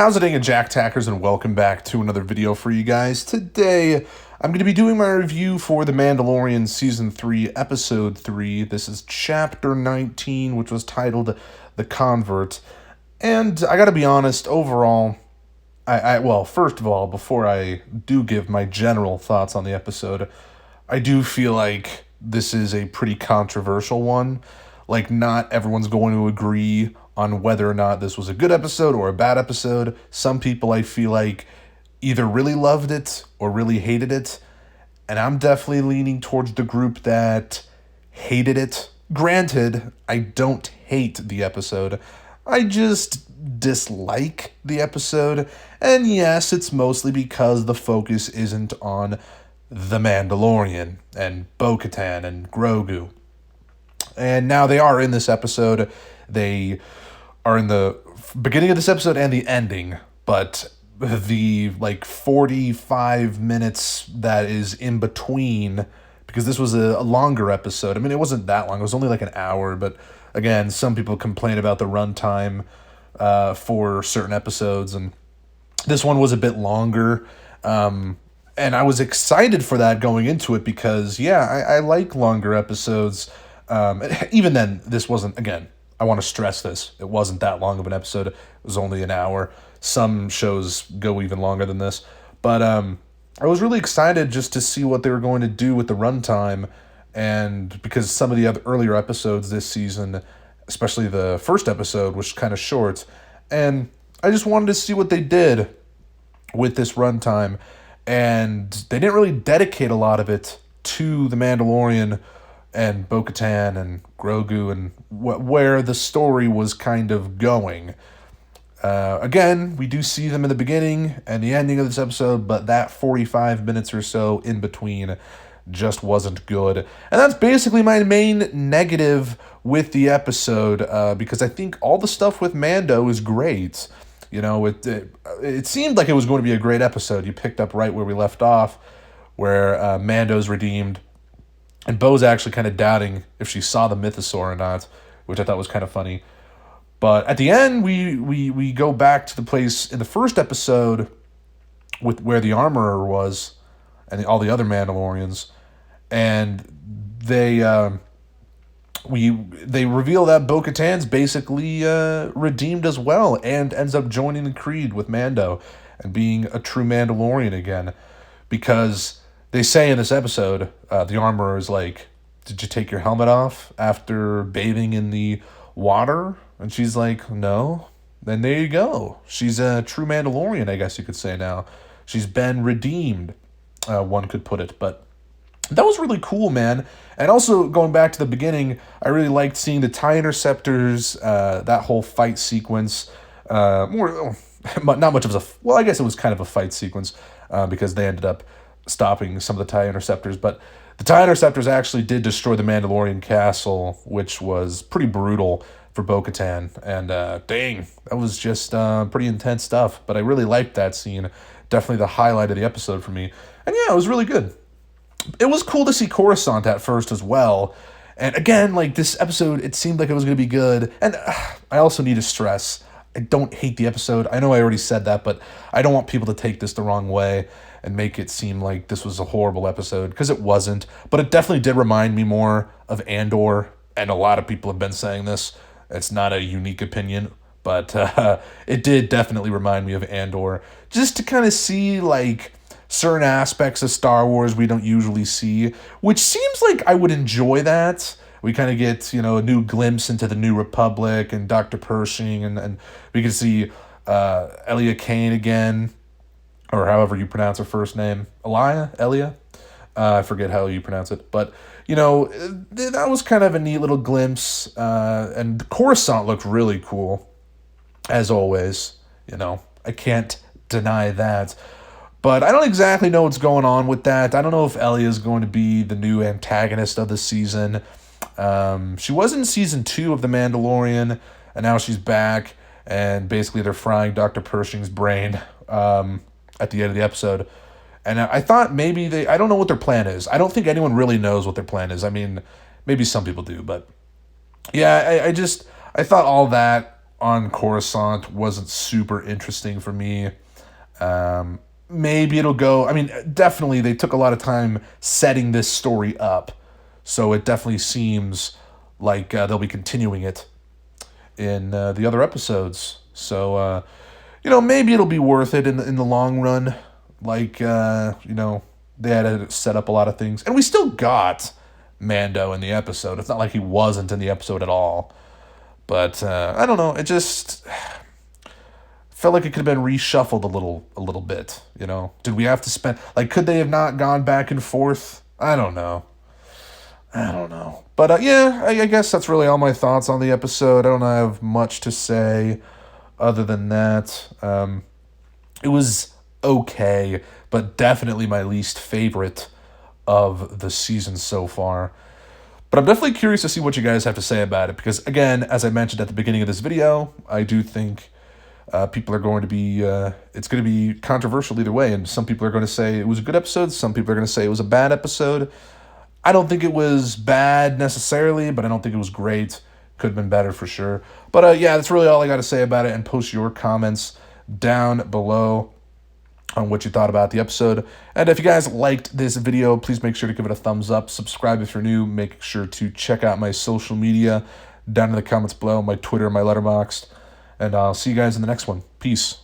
How's it going, Jack Tackers, and welcome back to another video for you guys. Today, I'm going to be doing my review for The Mandalorian Season 3, Episode 3. This is Chapter 19, which was titled The Convert. And I gotta be honest, overall, well, first of all, before I do give my general thoughts on the episode, I do feel like this is a pretty controversial one. Like, not everyone's going to agree on whether or not this was a good episode or a bad episode. Some people, I feel like, either really loved it or really hated it. And I'm definitely leaning towards the group that hated it. Granted, I don't hate the episode. I just dislike the episode. And yes, it's mostly because the focus isn't on the Mandalorian and Bo-Katan and Grogu. And now they are in this episode. They are in the beginning of this episode and the ending, but the 45 minutes that is in between, because this was a longer episode. I mean, it wasn't that long. It was only like an hour, but again, some people complain about the runtime for certain episodes, and this one was a bit longer. And I was excited for that going into it because, yeah, I like longer episodes. Even then, this wasn't, again, I want to stress this, it wasn't that long of an episode. It was only an hour. Some shows go even longer than this. But I was really excited just to see what they were going to do with the runtime, and because some of the other earlier episodes this season, especially the first episode, was kind of short, and I just wanted to see what they did with this runtime, and they didn't really dedicate a lot of it to the Mandalorian and Bo-Katan and Grogu and where the story was kind of going. Again, we do see them in the beginning and the ending of this episode, but that 45 minutes or so in between just wasn't good. And that's basically my main negative with the episode, because I think all the stuff with Mando is great. You know, it seemed like it was going to be a great episode. You picked up right where we left off, where Mando's redeemed, and Bo's actually kind of doubting if she saw the mythosaur or not, which I thought was kind of funny. But at the end, we go back to the place in the first episode with where the armorer was and all the other Mandalorians, and they reveal that Bo-Katan's basically redeemed as well and ends up joining the Creed with Mando and being a true Mandalorian again, because they say in this episode, the armorer is like, "Did you take your helmet off after bathing in the water?" And she's like, "No." Then there you go. She's a true Mandalorian, I guess you could say now. She's been redeemed, one could put it. But that was really cool, man. And also, going back to the beginning, I really liked seeing the TIE Interceptors, that whole fight sequence. Not much of well, I guess it was kind of a fight sequence, because they ended up stopping some of the TIE Interceptors, but the TIE Interceptors actually did destroy the Mandalorian castle, which was pretty brutal for Bo-Katan, and dang, that was just pretty intense stuff, but I really liked that scene. Definitely the highlight of the episode for me, and yeah, it was really good. It was cool to see Coruscant at first as well, and again, like, this episode, it seemed like it was going to be good, and I also need to stress, I don't hate the episode. I know I already said that, but I don't want people to take this the wrong way and make it seem like this was a horrible episode, because it wasn't. But it definitely did remind me more of Andor, and a lot of people have been saying this. It's not a unique opinion, but it did definitely remind me of Andor, just to kind of see, like, certain aspects of Star Wars we don't usually see, which seems like I would enjoy that. We kind of get, a new glimpse into the New Republic and Dr. Pershing, and we can see Elia Kane again, or however you pronounce her first name. Elia? I forget how you pronounce it. But, that was kind of a neat little glimpse. And Coruscant looked really cool, as always. I can't deny that. But I don't exactly know what's going on with that. I don't know if Elia is going to be the new antagonist of the season. She was in season 2 of The Mandalorian, and now she's back, and basically they're frying Dr. Pershing's brain at the end of the episode. And I thought maybe I don't know what their plan is. I don't think anyone really knows what their plan is. I mean, maybe some people do, but yeah, I thought all that on Coruscant wasn't super interesting for me. Maybe it'll go... I mean, definitely they took a lot of time setting this story up, so it definitely seems like they'll be continuing it in the other episodes. So, maybe it'll be worth it in the long run. Like, they had to set up a lot of things. And we still got Mando in the episode. It's not like he wasn't in the episode at all. But, I don't know. It just felt like it could have been reshuffled a little bit, Did we have to spend... Like, could they have not gone back and forth? I don't know. But, I guess that's really all my thoughts on the episode. I don't have much to say other than that. It was okay, but definitely my least favorite of the season so far. But I'm definitely curious to see what you guys have to say about it, because, again, as I mentioned at the beginning of this video, I do think people are going to be... it's going to be controversial either way, and some people are going to say it was a good episode, some people are going to say it was a bad episode. I don't think it was bad necessarily, but I don't think it was great. Could have been better for sure. But that's really all I got to say about it, and post your comments down below on what you thought about the episode. And if you guys liked this video, please make sure to give it a thumbs up. Subscribe if you're new. Make sure to check out my social media down in the comments below, my Twitter, my Letterboxd. And I'll see you guys in the next one. Peace.